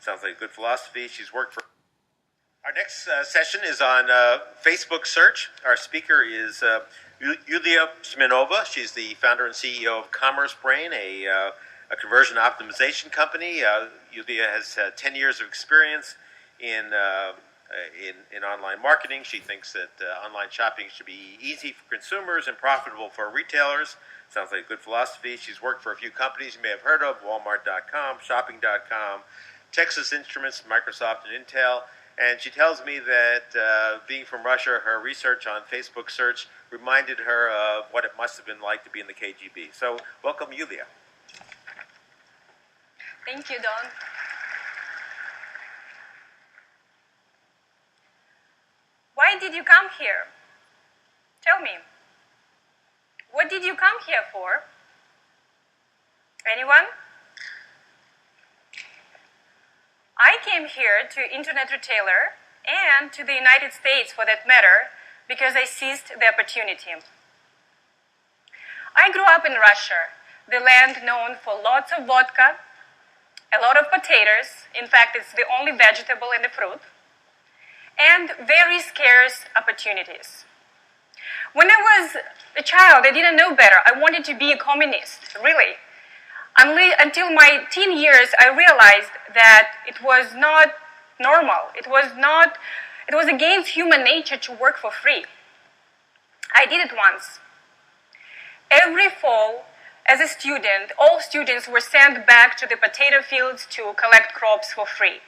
Sounds like a good philosophy. She's worked for. Our next session is on Facebook search. Our speaker is Yulia Smirnova. She's the founder and CEO of Commerce Brain, a conversion optimization company. Yulia has 10 years of experience in online marketing. She thinks that online shopping should be easy for consumers and profitable for retailers. Sounds like a good philosophy. She's worked for a few companies you may have heard of: Walmart.com, Shopping.com, Texas Instruments, Microsoft, and Intel. And she tells me that being from Russia, her research on Facebook search reminded her of what it must have been like to be in the KGB. So welcome, Yulia. Thank you, Don. Why did you come here? Tell me. What did you come here for? Anyone? I came here to Internet Retailer and to the United States, for that matter, because I seized the opportunity. I grew up in Russia, the land known for lots of vodka, a lot of potatoes. In fact, it's the only vegetable in the fruit, and very scarce opportunities. When I was a child, I didn't know better. I wanted to be a communist, really. Until my teen years, I realized that it was not normal. It was against human nature to work for free. I did it once. Every fall, as a student, all students were sent back to the potato fields to collect crops for free.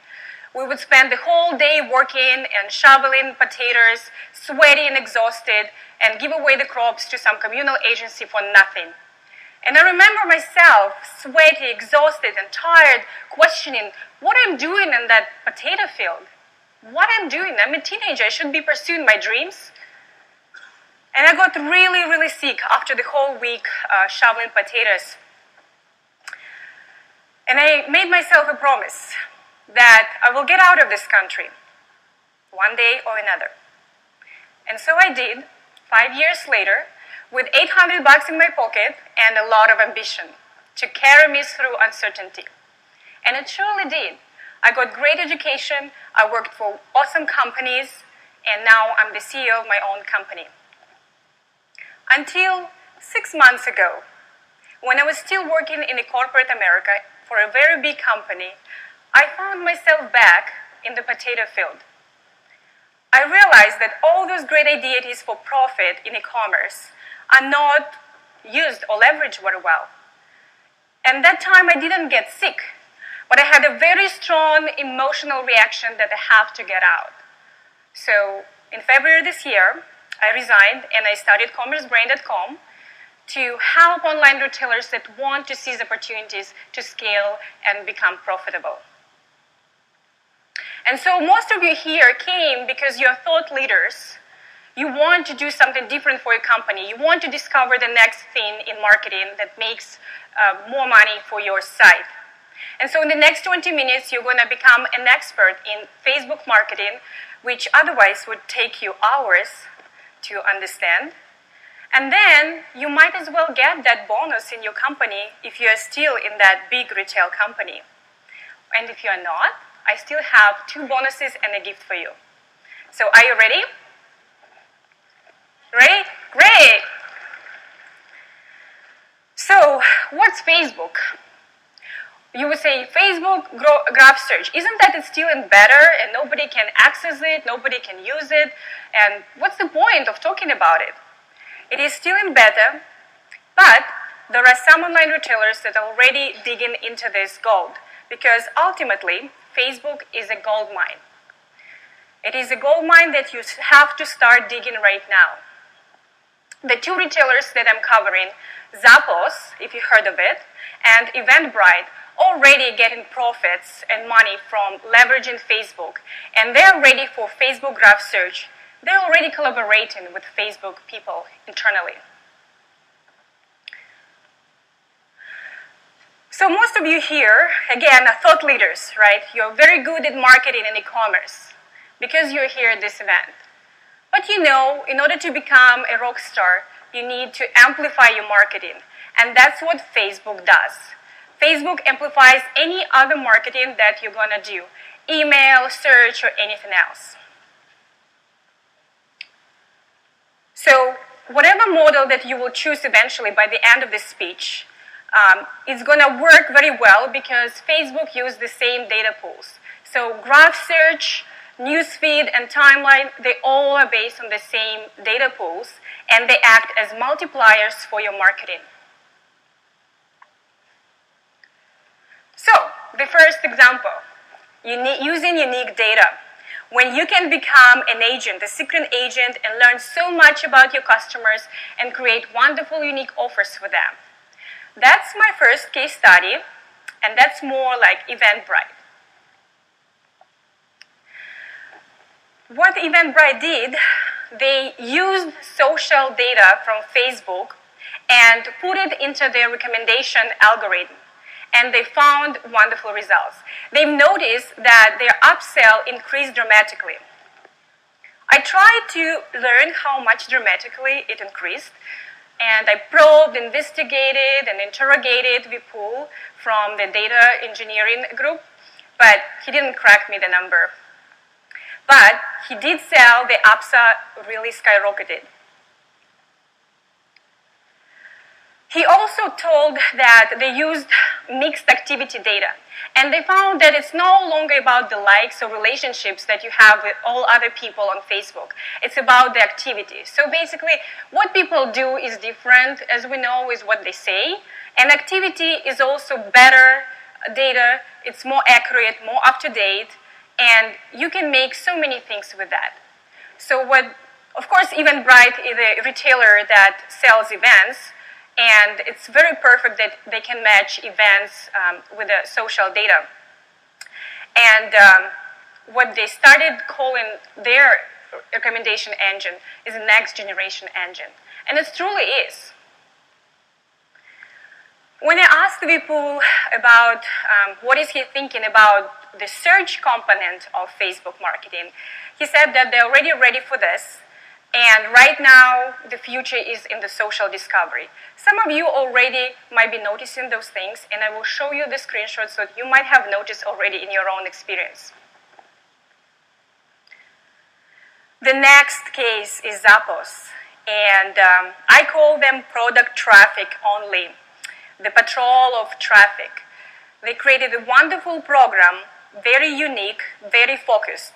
We would spend the whole day working and shoveling potatoes, sweaty and exhausted, and give away the crops to some communal agency for nothing. And I remember myself, sweaty, exhausted, and tired, questioning what I'm doing in that potato field. What I'm doing? I'm a teenager. I should be pursuing my dreams. And I got really, really sick after the whole week shoveling potatoes. And I made myself a promise that I will get out of this country one day or another. And so I did, 5 years later, with $800 in my pocket and a lot of ambition to carry me through uncertainty. And it surely did. I got great education, I worked for awesome companies, and now I'm the CEO of my own company. Until 6 months ago, when I was still working in corporate America for a very big company, I found myself back in the potato field. I realized that all those great ideas for profit in e-commerce are not used or leveraged very well. And that time I didn't get sick, but I had a very strong emotional reaction that I have to get out. So in February this year, I resigned and I started commercebrain.com to help online retailers that want to seize opportunities to scale and become profitable. And so most of you here came because you're thought leaders. You want to do something different for your company. You want to discover the next thing in marketing that makes more money for your site. And so in the next 20 minutes, you're going to become an expert in Facebook marketing, which otherwise would take you hours to understand. And then you might as well get that bonus in your company if you're still in that big retail company. And if you're not, I still have 2 bonuses and a gift for you. So are you ready? Ready? Great! So what's Facebook? You would say Facebook graph search. Isn't that it's still in beta and nobody can access it, nobody can use it? And what's the point of talking about it? It is still in beta, but there are some online retailers that are already digging into this gold, because ultimately, Facebook is a gold mine. It is a gold mine that you have to start digging right now. The 2 retailers that I'm covering, Zappos, if you heard of it, and Eventbrite, already getting profits and money from leveraging Facebook, and they're ready for Facebook graph search. They're already collaborating with Facebook people internally. So most of you here, again, are thought leaders, right? You're very good at marketing and e-commerce because you're here at this event. But you know, in order to become a rock star, you need to amplify your marketing. And that's what Facebook does. Facebook amplifies any other marketing that you're going to do, email, search, or anything else. So whatever model that you will choose eventually by the end of this speech, is going to work very well because Facebook uses the same data pools. So graph search, newsfeed, and timeline, they all are based on the same data pools, and they act as multipliers for your marketing. So, the first example, using unique data. When you can become an agent, a secret agent, and learn so much about your customers and create wonderful, unique offers for them. That's my first case study, and that's more like Eventbrite. What Eventbrite did, they used social data from Facebook and put it into their recommendation algorithm. And they found wonderful results. They've noticed that their upsell increased dramatically. I tried to learn how much dramatically it increased, and I probed, investigated, and interrogated Vipul from the data engineering group, but he didn't crack me the number. But he did sell the upsell really skyrocketed. He also told that they used mixed activity data, and they found that it's no longer about the likes or relationships that you have with all other people on Facebook. It's about the activity. So basically, what people do is different, as we know, is what they say, and activity is also better data, it's more accurate, more up-to-date, and you can make so many things with that. So of course, Eventbrite is a retailer that sells events, and it's very perfect that they can match events with the social data. And what they started calling their recommendation engine is a next generation engine. And it truly is. When I asked Vipul about what is he thinking about the search component of Facebook marketing, he said that they're already ready for this. And right now, the future is in the social discovery. Some of you already might be noticing those things, and I will show you the screenshots so you might have noticed already in your own experience. The next case is Zappos, and I call them product traffic only, the patrol of traffic. They created a wonderful program, very unique, very focused.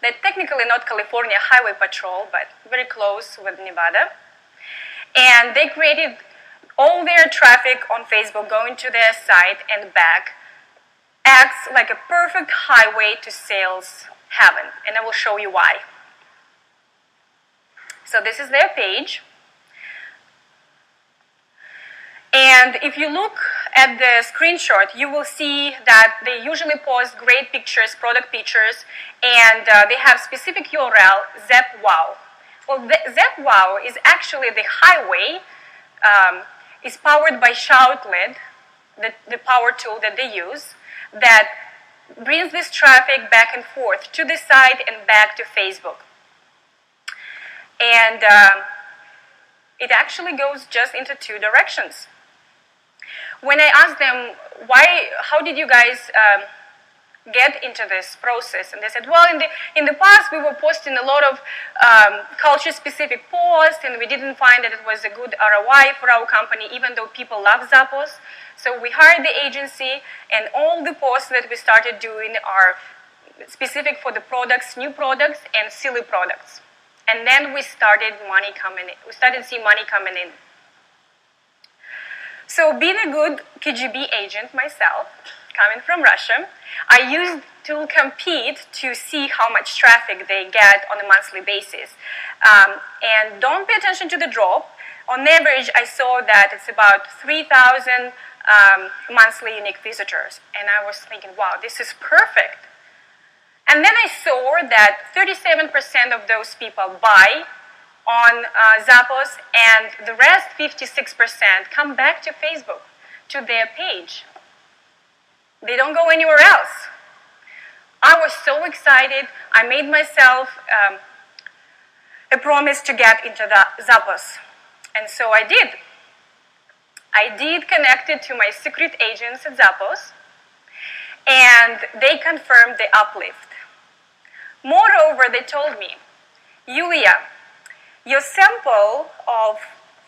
They're technically not California Highway Patrol, but very close with Nevada. And they created all their traffic on Facebook going to their site and back, acts like a perfect highway to sales heaven. And I will show you why. So this is their page. And if you look at the screenshot, you will see that they usually post great pictures, product pictures, and they have specific URL, ZepWow. Well, ZepWow is actually the highway, is powered by Shoutlet, the power tool that they use, that brings this traffic back and forth to the site and back to Facebook. And it actually goes just into two directions. When I asked them, how did you guys get into this process? And they said, well, in the past, we were posting a lot of culture-specific posts, and we didn't find that it was a good ROI for our company, even though people love Zappos. So we hired the agency, and all the posts that we started doing are specific for the products, new products, and silly products. And then we started money coming in. We started seeing money coming in. So being a good KGB agent myself, coming from Russia, I used to compete to see how much traffic they get on a monthly basis. And don't pay attention to the drop. On average, I saw that it's about 3,000 monthly unique visitors. And I was thinking, wow, this is perfect. And then I saw that 37% of those people buy on Zappos, and the rest, 56%, come back to Facebook, to their page. They don't go anywhere else. I was so excited. I made myself a promise to get into the Zappos, and so I did. I did connect it to my secret agents at Zappos, and they confirmed the uplift. Moreover, they told me, Yulia, your sample of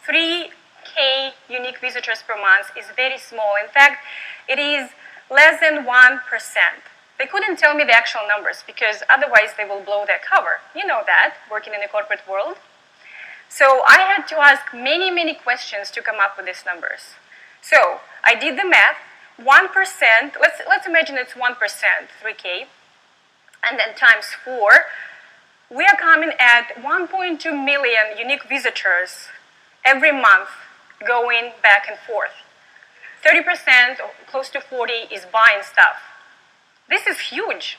3K unique visitors per month is very small. In fact, it is less than 1%. They couldn't tell me the actual numbers because otherwise they will blow their cover. You know that, working in the corporate world. So I had to ask many, many questions to come up with these numbers. So I did the math. 1%, let's imagine it's 1%, 3K, and then times 4, we are coming at 1.2 million unique visitors every month going back and forth. 30% or close to 40 is buying stuff. This is huge.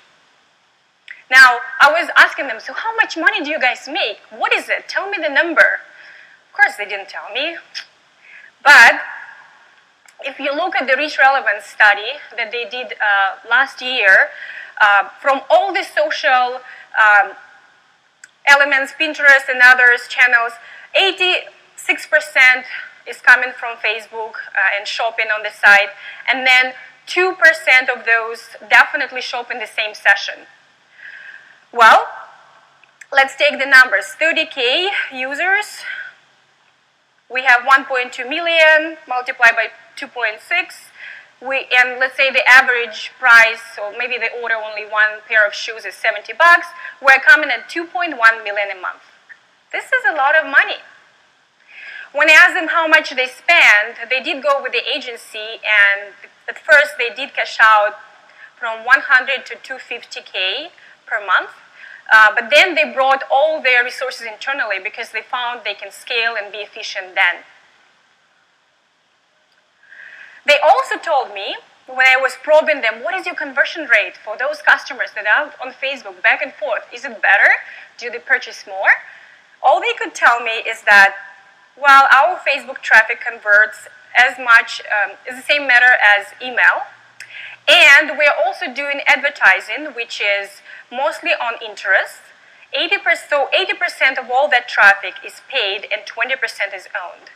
Now, I was asking them, so how much money do you guys make? What is it? Tell me the number. Of course, they didn't tell me. But if you look at the Reach Relevance study that they did last year, from all the social elements, Pinterest and others channels, 86% is coming from Facebook and shopping on the site, and then 2% of those definitely shop in the same session. Well, let's take the numbers. 30K users, we have 1.2 million multiplied by 2.6, and let's say the average price, or maybe they order only one pair of shoes is $70, we're coming at 2.1 million a month. This is a lot of money. When I asked them how much they spend, they did go with the agency, and at first they did cash out from 100 to 250K per month, but then they brought all their resources internally because they found they can scale and be efficient then. They also told me, when I was probing them, what is your conversion rate for those customers that are on Facebook back and forth? Is it better? Do they purchase more? All they could tell me is that, well, our Facebook traffic converts as much, is the same matter as email. And we're also doing advertising, which is mostly on interest. 80% of all that traffic is paid and 20% is owned.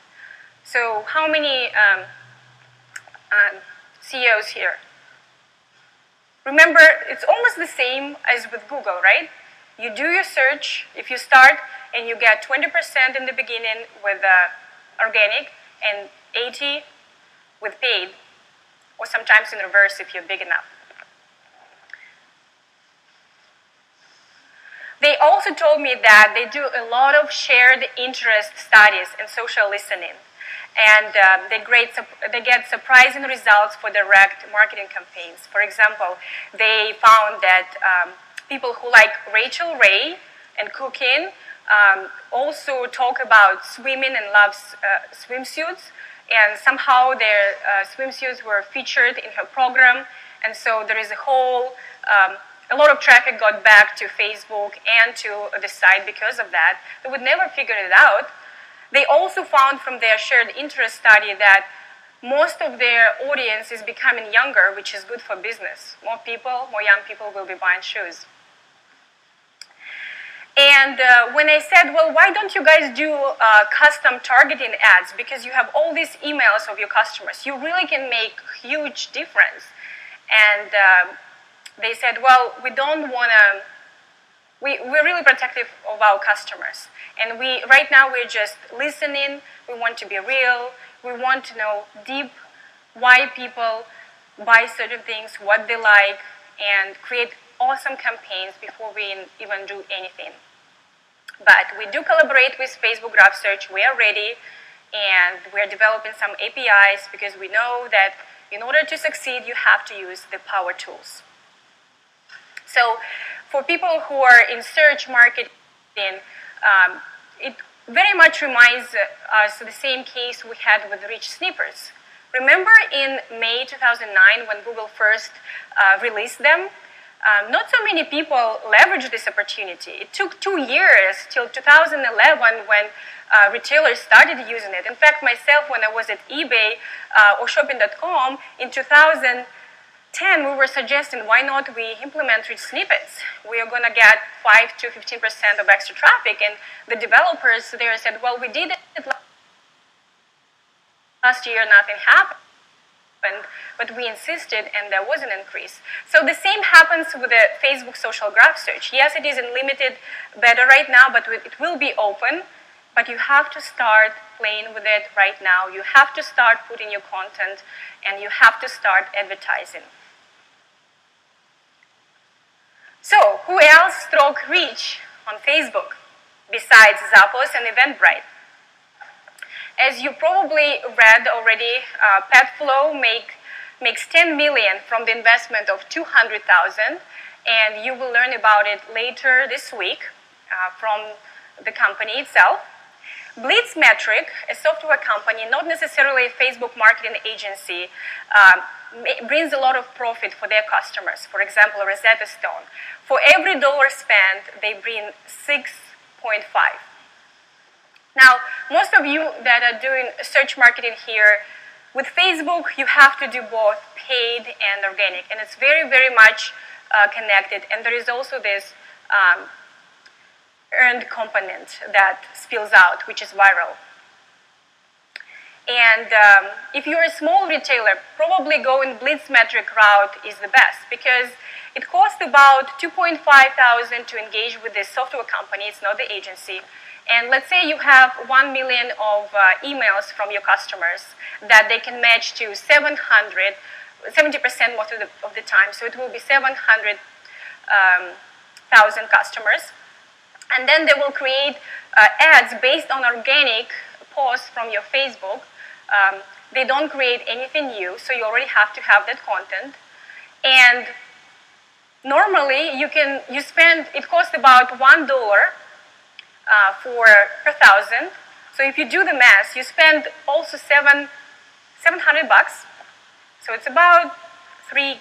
So how many CEOs here? Remember, it's almost the same as with Google, right? You do your search, if you start, and you get 20% in the beginning with organic and 80% with paid, or sometimes in reverse if you're big enough. They also told me that they do a lot of shared interest studies and social listening. And they get surprising results for direct marketing campaigns. For example, they found that people who like Rachel Ray and cooking also talk about swimming and love swimsuits. And somehow their swimsuits were featured in her program. And so there is a lot of traffic got back to Facebook and to the site because of that. They would never figure it out. They also found from their shared interest study that most of their audience is becoming younger, which is good for business. More young people will be buying shoes. And when I said, well, why don't you guys do custom targeting ads? Because you have all these emails of your customers. You really can make huge difference. And they said, well, we don't want to, we're really protective of our customers. And right now we're just listening. We want to be real. We want to know deep why people buy certain things, what they like, and create awesome campaigns before we even do anything. But we do collaborate with Facebook Graph Search. We are ready, and we're developing some APIs because we know that in order to succeed, you have to use the power tools. So for people who are in search marketing, it very much reminds us of the same case we had with rich snippers. Remember in May 2009 when Google first released them? Not so many people leveraged this opportunity. It took 2 years till 2011 when retailers started using it. In fact, myself, when I was at eBay or shopping.com in 2010, we were suggesting why not we implement rich snippets. We are going to get 5 to 15% of extra traffic. And the developers there said, well, we did it Last year, nothing happened, but we insisted and there was an increase. So the same happens with the Facebook social graph search. Yes, it is in limited beta right now, but it will be open, but you have to start playing with it right now. You have to start putting your content and you have to start advertising. So, who else struck reach on Facebook besides Zappos and Eventbrite? As you probably read already, PetFlow makes 10 million from the investment of 200,000, and you will learn about it later this week from the company itself. Blitzmetric, a software company, not necessarily a Facebook marketing agency, brings a lot of profit for their customers. For example, Rosetta Stone. For every dollar spent, they bring 6.5. Now, most of you that are doing search marketing here, with Facebook, you have to do both paid and organic, and it's very, very much connected. And there is also this earned component that spills out, which is viral. And if you're a small retailer, probably going Blitzmetric route is the best because it costs about $2,500 to engage with this software company. It's not the agency. And let's say you have 1 million of emails from your customers that they can match to 70% most of the time. So it will be 700,000 customers. And then they will create ads based on organic posts from your Facebook. They don't create anything new, so you already have to have that content. And normally it costs about $1 per thousand. So if you do the math, you spend also $700. So it's about $3,000,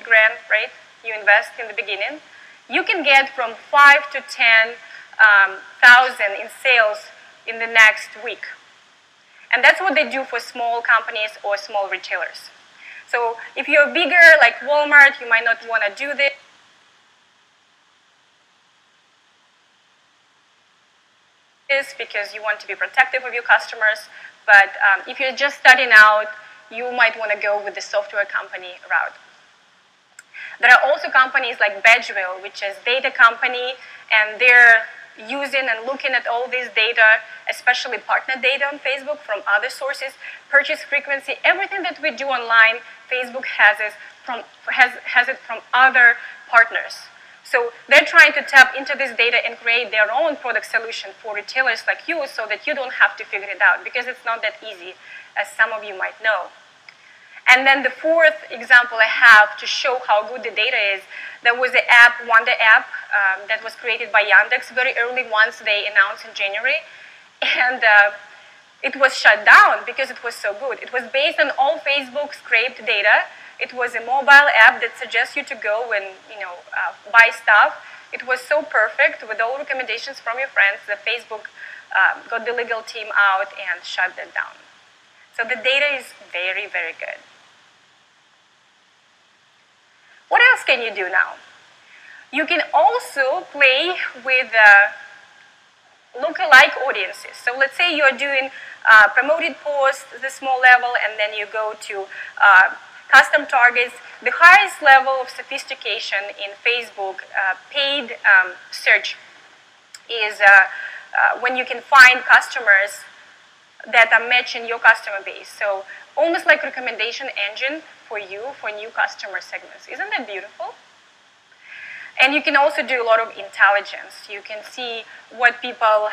right? You invest in the beginning. You can get from 5 to 10,000 in sales in the next week. And that's what they do for small companies or small retailers. So if you're bigger, like Walmart, you might not want to do this because you want to be protective of your customers. But if you're just starting out, you might want to go with the software company route. There are also companies like Badgeville, which is a data company, and they're using and looking at all this data, especially partner data on Facebook from other sources, purchase frequency, everything that we do online, Facebook has it from other partners. So they're trying to tap into this data and create their own product solution for retailers like you so that you don't have to figure it out because it's not that easy, as some of you might know. And then the fourth example I have to show how good the data is, there was the app, Wonder app, that was created by Yandex very early once they announced in January. And it was shut down because it was so good. It was based on all Facebook scraped data. It was a mobile app that suggests you to go and buy stuff. It was so perfect with all recommendations from your friends that Facebook got the legal team out and shut that down. So the data is very, very good. What else can you do now? You can also play with lookalike audiences. So let's say you're doing promoted posts at the small level, and then you go to custom targets. The highest level of sophistication in Facebook paid search is when you can find customers that are matching your customer base. So almost like recommendation engine for you for new customer segments. Isn't that beautiful? And you can also do a lot of intelligence. You can see what people,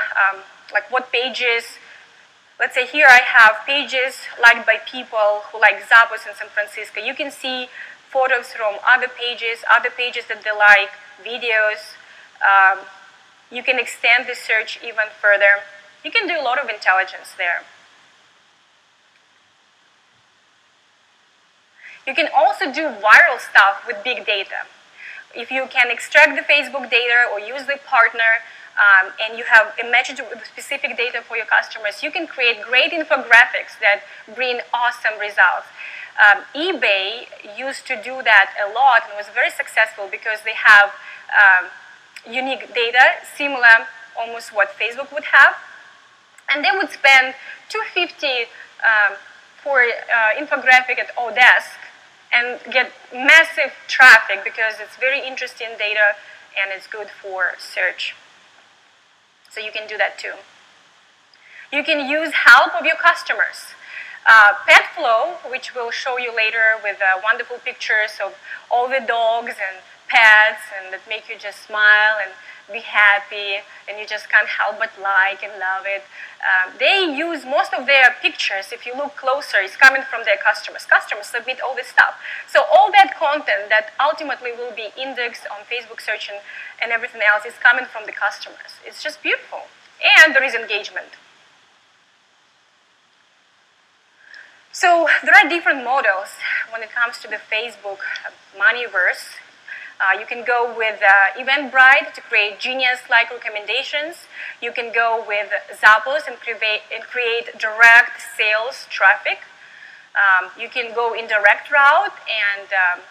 like what pages. Let's say here I have pages liked by people who like Zappos in San Francisco. You can see photos from other pages that they like, videos. You can extend the search even further. You can do a lot of intelligence there. You can also do viral stuff with big data. If you can extract the Facebook data or use the partner and you have a message with specific data for your customers, you can create great infographics that bring awesome results. eBay used to do that a lot and was very successful because they have unique data, similar almost what Facebook would have. And they would spend $250 for infographic at Odesk and get massive traffic because it's very interesting data and it's good for search. So you can do that too. You can use help of your customers. PetFlow, which we'll show you later with wonderful pictures of all the dogs and pets and that make you just smile and be happy and you just can't help but like and love it. They use most of their pictures, if you look closer, is coming from their customers. Customers submit all this stuff. So all that content that ultimately will be indexed on Facebook search and everything else is coming from the customers. It's just beautiful. And there is engagement. So there are different models when it comes to the Facebook moneyverse. You can go with Eventbrite to create genius-like recommendations. You can go with Zappos and create direct sales traffic. You can go in direct route and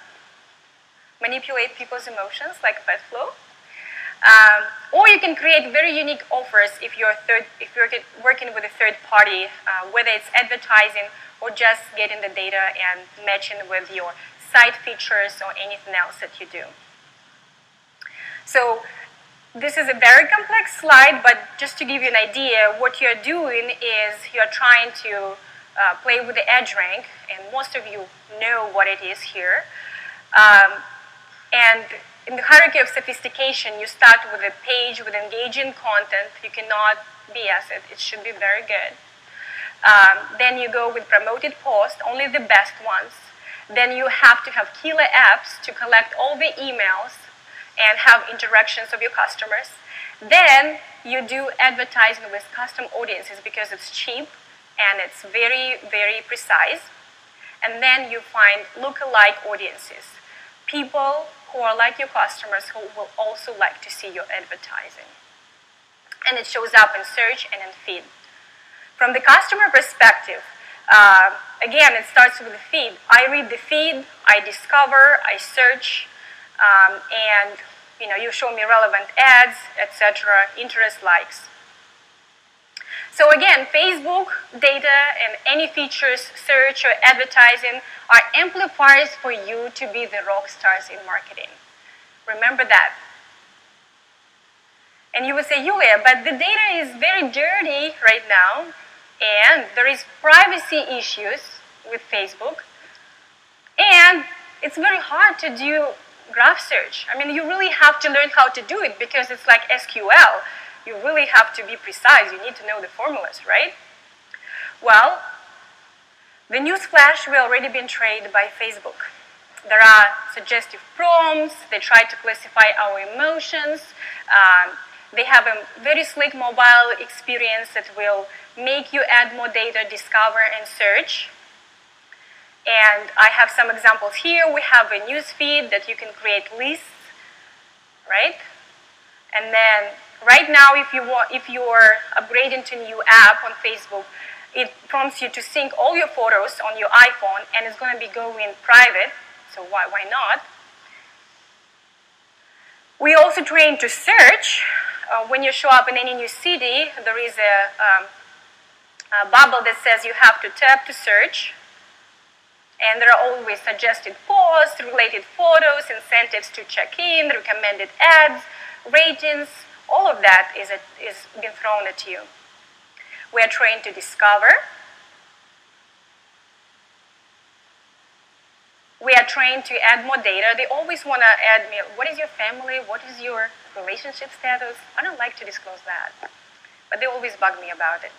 manipulate people's emotions like PetFlow. Or you can create very unique offers if you're working with a third party, whether it's advertising or just getting the data and matching with your site features or anything else that you do. So this is a very complex slide, but just to give you an idea, what you're doing is you're trying to play with the edge rank, and most of you know what it is here. And in the hierarchy of sophistication, you start with a page with engaging content. You cannot BS it. It should be very good. Then you go with promoted posts, only the best ones. Then you have to have killer apps to collect all the emails and have interactions of your customers. Then you do advertising with custom audiences because it's cheap and it's very, very precise. And then you find lookalike audiences, people who are like your customers who will also like to see your advertising. And it shows up in search and in feed. From the customer perspective, again, it starts with the feed. I read the feed, I discover, I search, and you show me relevant ads, etc., interest, likes. So again, Facebook data and any features, search or advertising are amplifiers for you to be the rock stars in marketing. Remember that. And you would say, Yulia, but the data is very dirty right now, and there is privacy issues with Facebook, and it's very hard to do graph search. I mean, you really have to learn how to do it because it's like SQL. You really have to be precise. You need to know the formulas, right? Well, the newsflash will already been trained by Facebook. There are suggestive prompts. They try to classify our emotions. They have a very slick mobile experience that will make you add more data, discover, and search. And I have some examples here. We have a news feed that you can create lists, right? And then right now, if you're upgrading to a new app on Facebook, it prompts you to sync all your photos on your iPhone, and it's going to be going private. So why not? We also train to search. When you show up in any new city, there is a bubble that says you have to tap to search. And there are always suggested posts, related photos, incentives to check in, recommended ads, ratings. All of that is being thrown at you. We are trained to discover. We are trained to add more data. They always want to add me, what is your family? What is your relationship status? I don't like to disclose that, but they always bug me about it.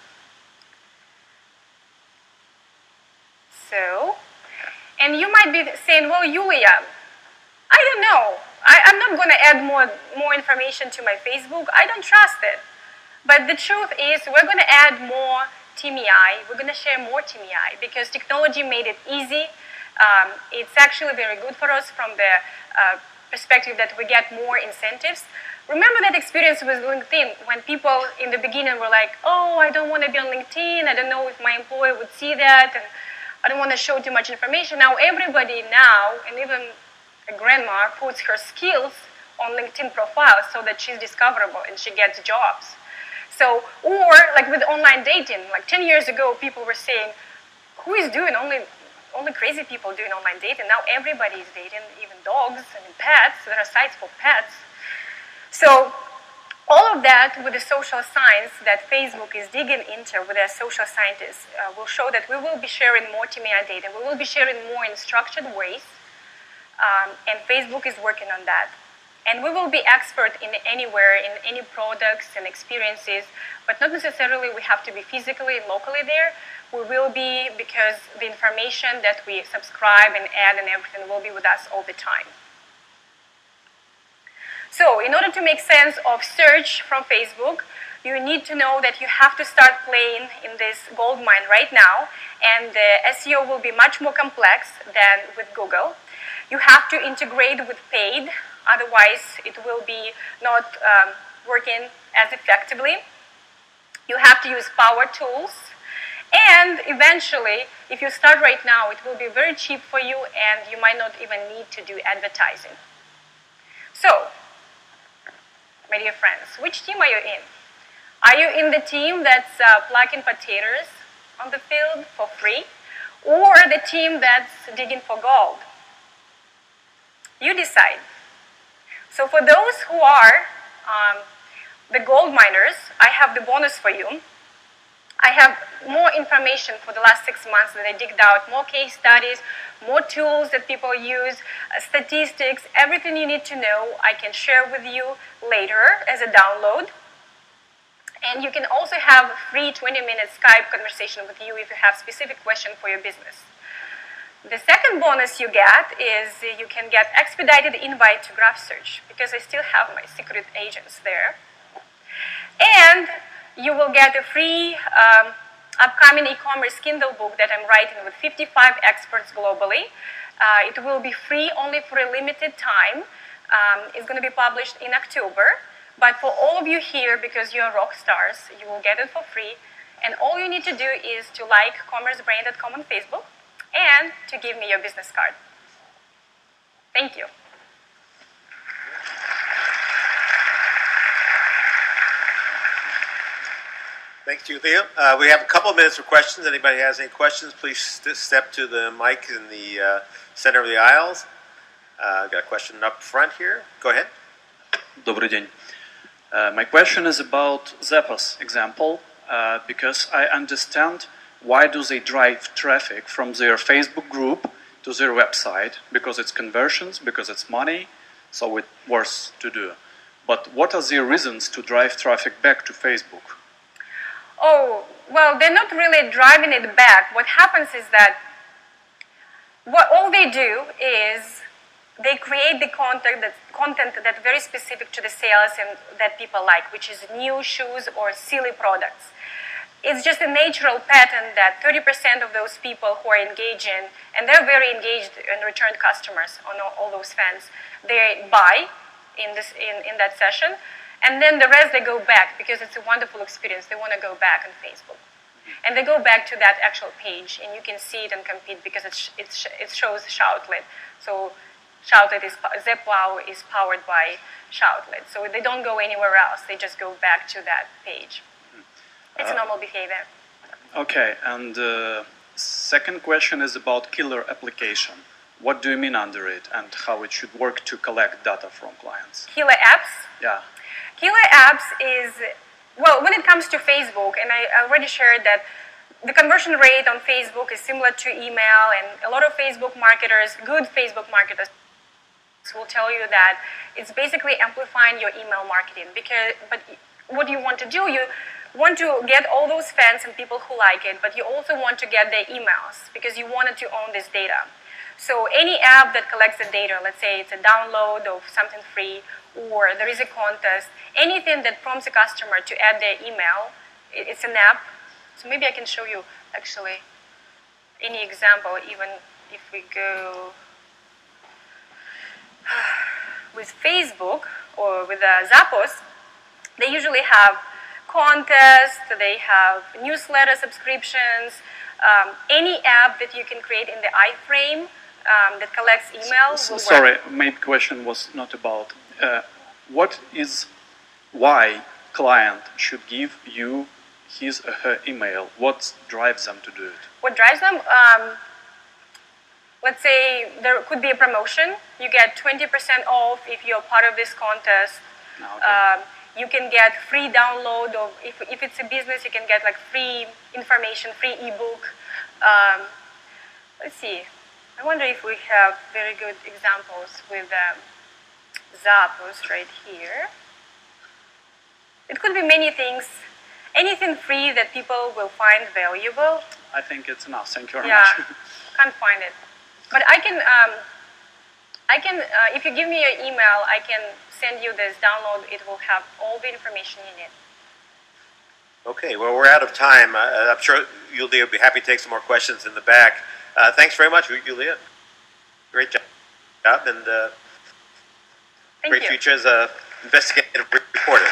So, and you might be saying, well, Yulia, I don't know. I'm not going to add more information to my Facebook. I don't trust it. But the truth is, we're going to add more TMI. We're going to share more TMI because technology made it easy. It's actually very good for us from the perspective that we get more incentives. Remember that experience with LinkedIn when people in the beginning were like, oh, I don't want to be on LinkedIn. I don't know if my employer would see that. And I don't want to show too much information. Now everybody now, and even a grandma, puts her skills on LinkedIn profile so that she's discoverable and she gets jobs. So, or like with online dating, like 10 years ago, people were saying, who is doing only crazy people doing online dating. Now everybody is dating, even dogs and pets. There are sites for pets. So all of that with the social science that Facebook is digging into with their social scientists will show that we will be sharing more TMI data. We will be sharing more in structured ways, and Facebook is working on that. And we will be expert in anywhere, in any products and experiences, but not necessarily we have to be physically and locally there. We will be, because the information that we subscribe and add and everything will be with us all the time. So in order to make sense of search from Facebook, you need to know that you have to start playing in this gold mine right now, and the SEO will be much more complex than with Google. You have to integrate with paid, otherwise it will be not working as effectively. You have to use power tools, and eventually, if you start right now, it will be very cheap for you, and you might not even need to do advertising. So, my dear friends, which team are you in? Are you in the team that's plucking potatoes on the field for free, or the team that's digging for gold? You decide. So for those who are the gold miners, I have the bonus for you. I have more information for the last 6 months that I digged out, more case studies, more tools that people use, statistics, everything you need to know I can share with you later as a download. And you can also have a free 20-minute Skype conversation with you if you have specific question for your business. The second bonus you get is you can get expedited invite to Graph Search, because I still have my secret agents there. And you will get a free upcoming e-commerce Kindle book that I'm writing with 55 experts globally. It will be free only for a limited time. It's going to be published in October. But for all of you here, because you're rock stars, you will get it for free. And all you need to do is to like commercebrain.com on Facebook and to give me your business card. Thank you. Thanks, Yulia. We have a couple of minutes for questions. Anybody has any questions, please step to the mic in the center of the aisles. Got a question up front here. Go ahead. Добрый день. My question is about Zappos example, because I understand why do they drive traffic from their Facebook group to their website, because it's conversions, because it's money, so it's worth to do. But what are the reasons to drive traffic back to Facebook? Oh, well, they're not really driving it back. What happens is that all they do is they create the content that's very specific to the sales and that people like, which is new shoes or silly products. It's just a natural pattern that 30% of those people who are engaging, and they're very engaged and returned customers on all those fans, they buy in that session. And then the rest, they go back because it's a wonderful experience. They want to go back on Facebook. And they go back to that actual page, and you can see it and compete because it shows Shoutlet. So Shoutlet Zepwow is powered by Shoutlet. So they don't go anywhere else. They just go back to that page. It's normal behavior. Okay, and second question is about killer application. What do you mean under it, and how it should work to collect data from clients? Killer apps? Yeah. Killer apps is, well, when it comes to Facebook, and I already shared that the conversion rate on Facebook is similar to email, and a lot of Facebook marketers, good Facebook marketers, will tell you that it's basically amplifying your email marketing. But what you want to do, you want to get all those fans and people who like it, but you also want to get their emails because you wanted to own this data. So any app that collects the data, let's say it's a download of something free, or there is a contest, anything that prompts a customer to add their email, it's an app. So maybe I can show you actually any example, even if we go with Facebook or with Zappos, they usually have contests, they have newsletter subscriptions, any app that you can create in the iframe that collects email will work. Sorry, my question was not about why client should give you his or her email? What drives them to do it? What drives them? Let's say there could be a promotion. You get 20% off if you're part of this contest. Okay. You can get free download of, if it's a business, you can get like free information, free ebook. Let's see. I wonder if we have very good examples with Zappos right here. It could be many things. Anything free that people will find valuable. I think it's enough. Thank you very Yeah, much. can't find it. But I can, if you give me your email, I can send you this download. It will have all the information you need. Okay, well, we're out of time. I'm sure Yulia will be happy to take some more questions in the back. Thanks very much, Yulia. Great job, and Thank great you. future as an investigative reporter.